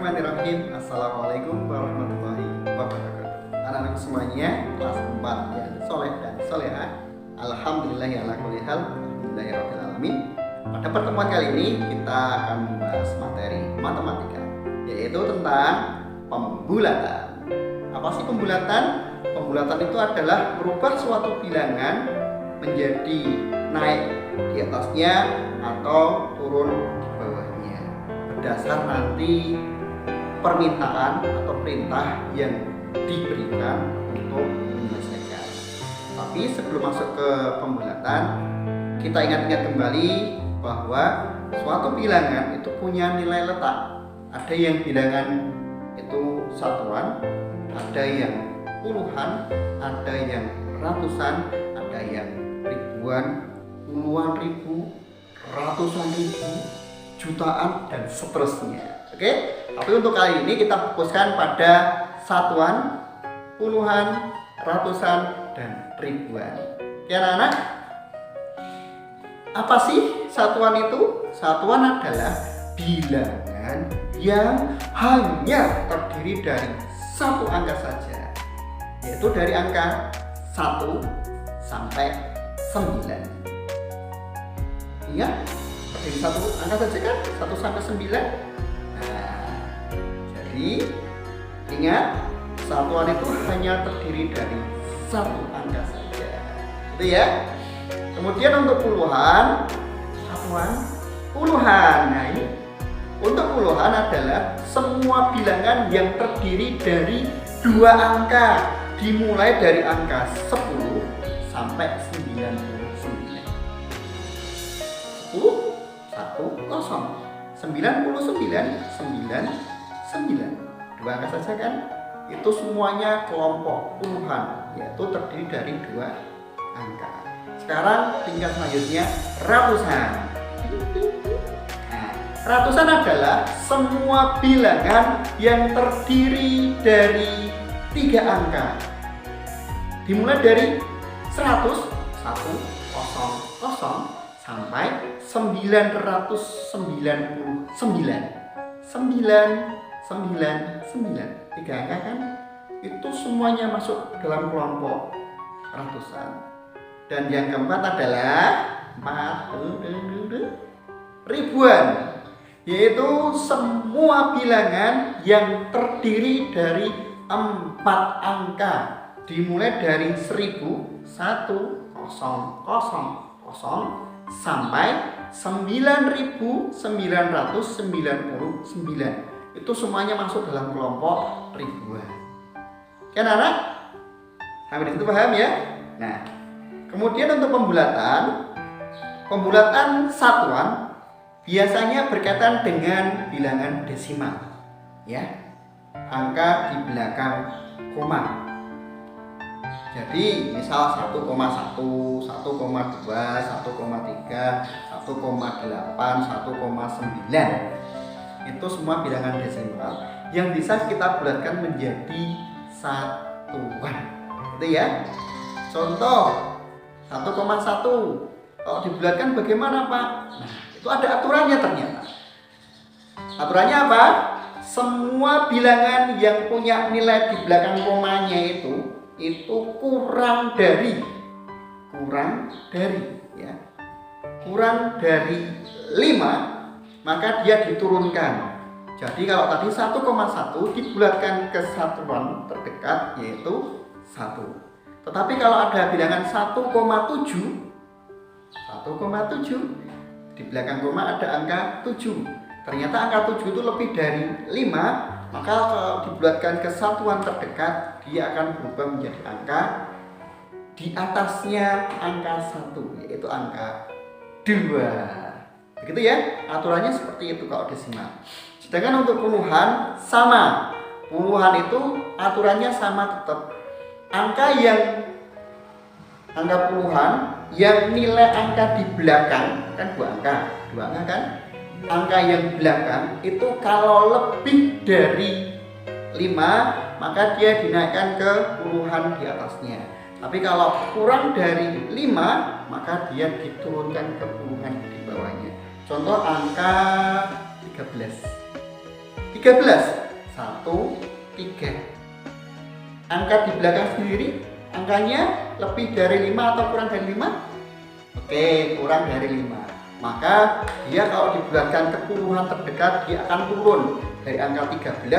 Bismillahirrahmanirrahim. Assalamualaikum warahmatullahi wabarakatuh. Anak-anak semuanya kelas 4 yang soleh dan soleha, alhamdulillahirrahmanirrahim. Alhamdulillahirrahmanirrahim. Pada pertemuan kali ini kita akan membahas materi matematika, yaitu tentang pembulatan. Apa sih pembulatan? Pembulatan itu adalah merubah suatu bilangan menjadi naik di atasnya atau turun di bawahnya berdasar nanti permintaan atau perintah yang diberikan untuk menyelesaikan. Tapi sebelum masuk ke pembulatan, kita ingat-ingat kembali bahwa suatu bilangan itu punya nilai letak. Ada yang bilangan itu satuan, ada yang puluhan, ada yang ratusan, ada yang ribuan, puluhan ribu, ratusan ribu, jutaan, dan seterusnya. Oke? Tapi untuk kali ini kita fokuskan pada satuan, puluhan, ratusan, dan ribuan. Oke anak-anak? Apa sih satuan itu? Satuan adalah bilangan yang hanya terdiri dari satu angka saja, yaitu dari angka 1 sampai 9. Ingat? Dari satu angka saja kan? 1 sampai 9. Nah, jadi ingat, satuan itu hanya terdiri dari satu angka saja. Itu ya. Kemudian untuk puluhan, satuan puluhan. Nah ini untuk puluhan adalah semua bilangan yang terdiri dari dua angka, dimulai dari angka 10 sampai 99. 10 1 0 99 99 dua angka saja kan? Itu semuanya kelompok puluhan, yaitu terdiri dari dua angka. Sekarang tingkat selanjutnya ratusan. Nah, ratusan adalah semua bilangan yang terdiri dari 3 angka, dimulai dari 100 sampai 999 3 angka kan? Itu semuanya masuk dalam kelompok ratusan. Dan yang keempat adalah ribuan, yaitu semua bilangan yang terdiri dari 4 angka, dimulai dari 1000 sampai 9999. Itu semuanya masuk dalam kelompok ribuan. Kan anak? Sampai di situ paham ya? Nah, kemudian untuk pembulatan satuan biasanya berkaitan dengan bilangan desimal, ya, angka di belakang koma. Jadi misal 1,1, 1,2, 1,3, 1,8, 1,9 itu semua bilangan desimal yang bisa kita bulatkan menjadi satuan. Itu ya. Contoh 1,1 kalau dibulatkan bagaimana Pak? Nah, itu ada aturannya ternyata. Aturannya apa? Semua bilangan yang punya nilai di belakang komanya itu kurang dari ya. Kurang dari 5, maka dia diturunkan. Jadi kalau tadi 1,1 dibulatkan ke satuan terdekat yaitu 1. Tetapi kalau ada bilangan 1,7 di belakang koma ada angka 7. Ternyata angka 7 itu lebih dari 5, maka kalau dibulatkan ke satuan terdekat dia akan berubah menjadi angka di atasnya angka 1, yaitu angka 2. Begitu ya, aturannya seperti itu kalau desimal. Sedangkan untuk puluhan sama. Puluhan itu aturannya sama tetap. Angka puluhan yang nilai angka di belakang kan 2 angka kan? Angka yang belakang itu kalau lebih dari 5 maka dia dinaikkan ke puluhan di atasnya. Tapi kalau kurang dari 5 maka dia diturunkan ke puluhan di bawahnya. Contoh angka 13. 1, 3. Angka di belakang sendiri, angkanya lebih dari 5 atau kurang dari 5? Oke, kurang dari 5. Maka dia kalau dibulatkan ke puluhan terdekat, dia akan turun dari angka 13.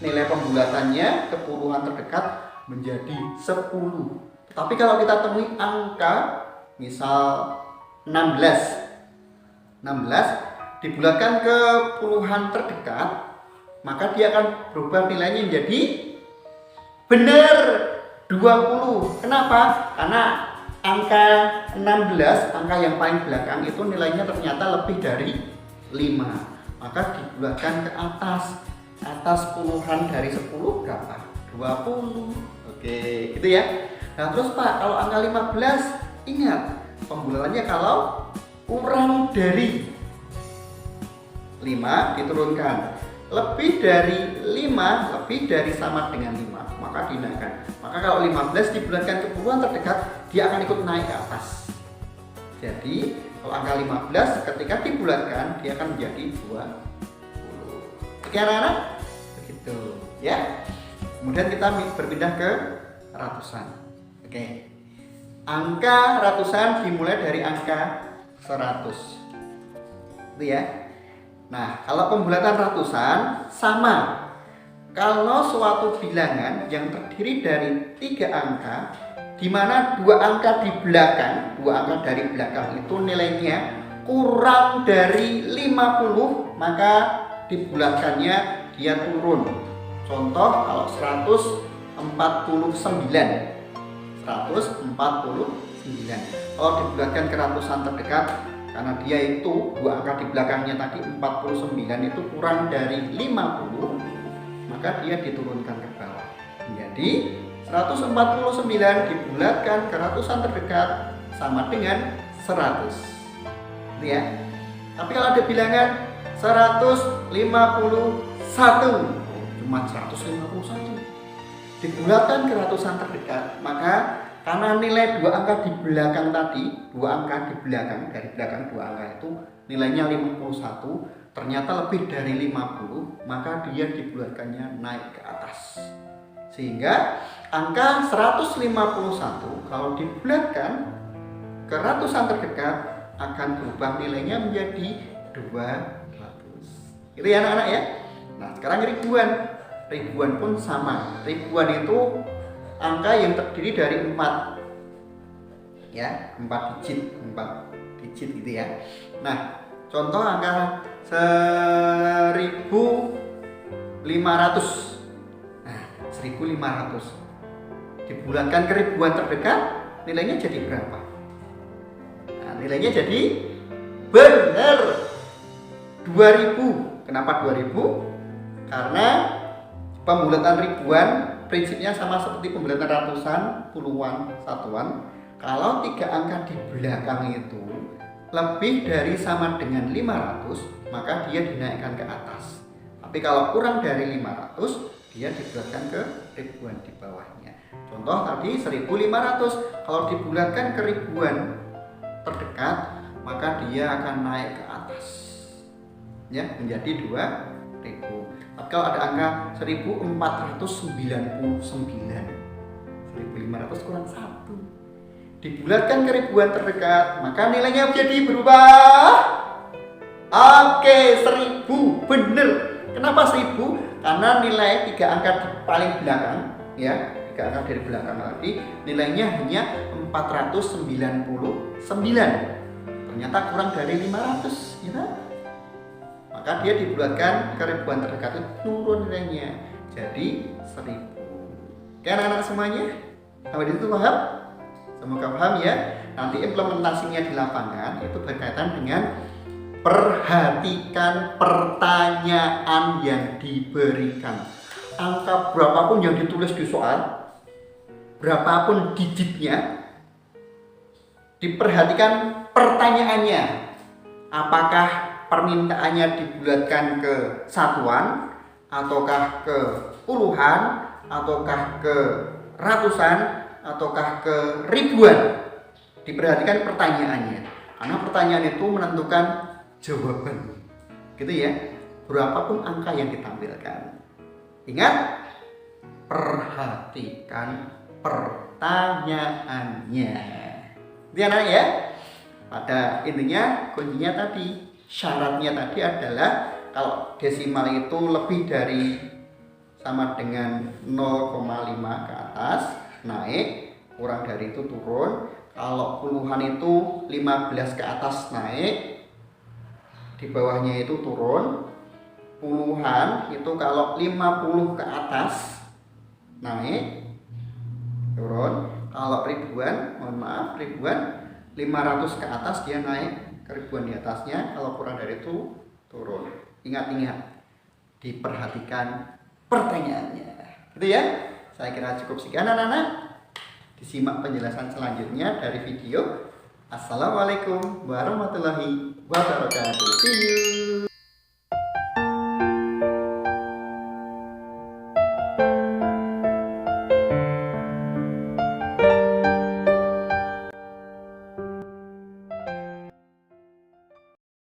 Nilai pembulatannya ke puluhan terdekat menjadi 10. Tapi kalau kita temui angka misal 16 dibulatkan ke puluhan terdekat, maka dia akan berubah nilainya menjadi benar 20. Kenapa? Karena angka 16, angka yang paling belakang itu nilainya ternyata lebih dari 5. Maka dibulatkan ke atas puluhan dari 10 berapa? 20. Oke, gitu ya. Nah terus Pak, kalau angka 15, ingat pembulatannya kalau kurang dari 5 diturunkan, lebih dari 5, lebih dari sama dengan 5, maka dinaikkan. Maka kalau 15 dibulatkan ke puluhan terdekat, dia akan ikut naik ke atas. Jadi kalau angka 15 ketika dibulatkan, dia akan menjadi 20. Oke anak-anak? Begitu ya. Kemudian kita berpindah ke ratusan. Oke. Angka ratusan dimulai dari angka 100. Itu ya. Nah, kalau pembulatan ratusan sama. Kalau suatu bilangan yang terdiri dari 3 angka, di mana 2 angka di belakang, 2 angka dari belakang itu nilainya kurang dari 50, maka dibulatkannya dia turun. Contoh kalau 149. Kalau dibulatkan ke ratusan terdekat, karena dia itu 2 angka di belakangnya tadi 49 itu kurang dari 50, maka dia diturunkan ke bawah menjadi 149 dibulatkan ke ratusan terdekat sama dengan 100. Itu ya. Tapi kalau ada bilangan 151, cuma 151 dibulatkan ke ratusan terdekat, maka karena nilai 2 angka di belakang tadi, 2 angka di belakang, dari belakang 2 angka itu nilainya 51, ternyata lebih dari 50, maka dia dibulatkannya naik ke atas. Sehingga angka 151 kalau dibulatkan ke ratusan terdekat akan berubah nilainya menjadi 200. Itu ya anak-anak ya. Nah, sekarang ribuan. Ribuan pun sama. Ribuan itu angka yang terdiri dari 4. Ya, 4 digit gitu ya. Nah, contoh angka 1500. Nah, 1500 dibulatkan ke ribuan terdekat, nilainya jadi berapa? Nah, nilainya jadi benar 2000. Kenapa 2000? Karena pembulatan ribuan prinsipnya sama seperti pembulatan ratusan, puluhan, satuan. Kalau 3 angka di belakang itu lebih dari sama dengan 500, maka dia dinaikkan ke atas. Tapi kalau kurang dari 500, dia dibulatkan ke ribuan di bawahnya. Contoh tadi 1500, kalau dibulatkan ke ribuan terdekat, maka dia akan naik ke atas. Ya, menjadi 2000. Tapi kalau ada angka 1499, 1500 kurang 1 dibulatkan ke ribuan terdekat, maka nilainya menjadi berubah. Oke, 1000 bener. Kenapa 10? Karena nilai 3 angka di paling belakang, ya, 3 angka dari belakang tadi nilainya hanya 499. Ternyata kurang dari 500, ya. Maka dia dibulatkan ke ribuan terdekat itu turun nilainya jadi 1000. Oke anak-anak semuanya, sampai di situ paham? Semoga paham ya. Nanti implementasinya di lapangan itu berkaitan dengan perhatikan pertanyaan yang diberikan. Angka berapapun yang ditulis di soal, berapapun digitnya, diperhatikan pertanyaannya. Apakah permintaannya dibulatkan ke satuan, ataukah ke puluhan, ataukah ke ratusan, ataukah ke ribuan. Diperhatikan pertanyaannya, karena pertanyaan itu menentukan jawaban, gitu ya. berapapun angka yang ditampilkan. Ingat, perhatikan pertanyaannya. Itu anak ya. Pada intinya kuncinya tadi, syaratnya tadi adalah kalau desimal itu lebih dari sama dengan 0,5 ke atas naik, kurang dari itu turun. Kalau puluhan itu 15 ke atas naik, di bawahnya itu turun. Puluhan itu kalau 50 ke atas naik, turun. Kalau ribuan, mohon maaf, ribuan 500 ke atas dia naik, ke ribuan di atasnya. Kalau kurang dari itu turun. Ingat-ingat, diperhatikan pertanyaannya. Gitu ya. Saya kira cukup sekian anak-anak. Disimak penjelasan selanjutnya dari video. Assalamualaikum warahmatullahi wabarakatuh. See you.